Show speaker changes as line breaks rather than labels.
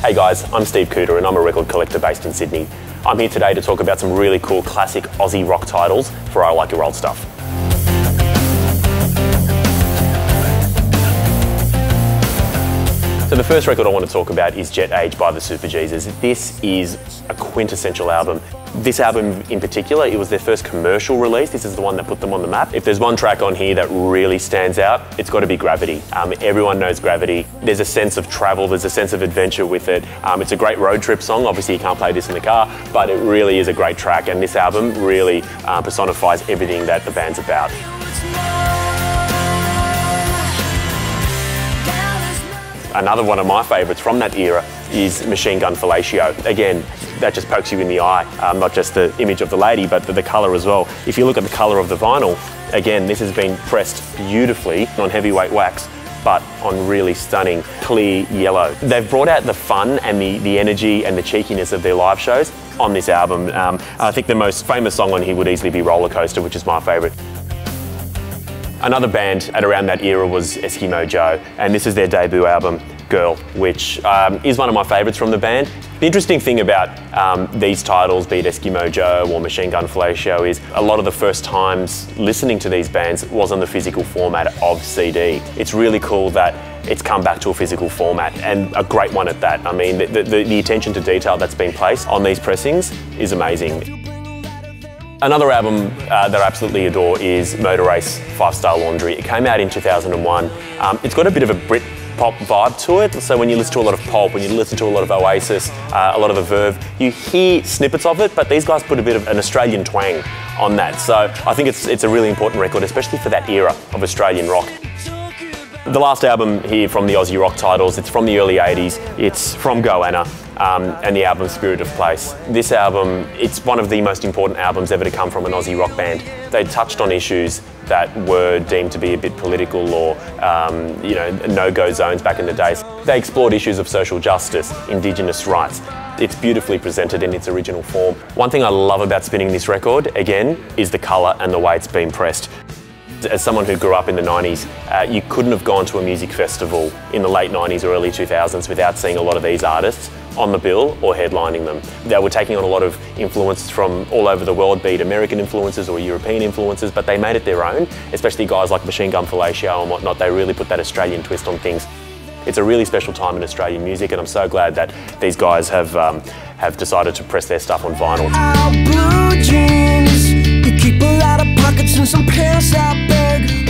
Hey guys, I'm Steve Kouta and I'm a record collector based in Sydney. I'm here today to talk about some really cool classic Aussie rock titles for I Like Your Old Stuff. So the first record I want to talk about is Jet Age by the Superjesus. This is a quintessential album. This album in particular, it was their first commercial release. This is the one that put them on the map. If there's one track on here that really stands out, it's got to be Gravity. Everyone knows Gravity. There's a sense of travel, there's a sense of adventure with it. It's a great road trip song. Obviously you can't play this in the car, but it really is a great track, and this album really personifies everything that the band's about. Another one of my favourites from that era is Gun Fellatio. Again, that just pokes you in the eye, not just the image of the lady, but the colour as well. If you look at the colour of the vinyl, again, this has been pressed beautifully on heavyweight wax, but on really stunning, clear yellow. They've brought out the fun and the energy and the cheekiness of their live shows on this album. I think the most famous song on here would easily be Roller Coaster, which is my favourite. Another band at around that era was Eskimo Joe, and this is their debut album, Girl, which is one of my favourites from the band. The interesting thing about these titles, be it Eskimo Joe or Gun Fellatio, is a lot of the first times listening to these bands was on the physical format of CD. It's really cool that it's come back to a physical format, and a great one at that. I mean, the attention to detail that's been placed on these pressings is amazing. Another album that I absolutely adore is Motor Race 5 Star Laundry. It came out in 2001. It's got a bit of a Brit pop vibe to it, so when you listen to a lot of Pulp, when you listen to a lot of Oasis, a lot of the Verve, you hear snippets of it, but these guys put a bit of an Australian twang on that. So I think it's a really important record, especially for that era of Australian rock. The last album here from the Aussie rock titles, it's from the early 80s, it's from Goanna. And the album Spirit of Place. This album, it's one of the most important albums ever to come from an Aussie rock band. They touched on issues that were deemed to be a bit political or no-go zones back in the days. They explored issues of social justice, Indigenous rights. It's beautifully presented in its original form. One thing I love about spinning this record, again, is the colour and the way it's been pressed. As someone who grew up in the 90s, you couldn't have gone to a music festival in the late 90s or early 2000s without seeing a lot of these artists on the bill or headlining them. They were taking on a lot of influences from all over the world, be it American influences or European influences, but they made it their own, especially guys like Gun Fellatio and whatnot. They really put that Australian twist on things. It's a really special time in Australian music, and I'm so glad that these guys have decided to press their stuff on vinyl.
Blue jeans, you keep a lot of pockets and some pants out big.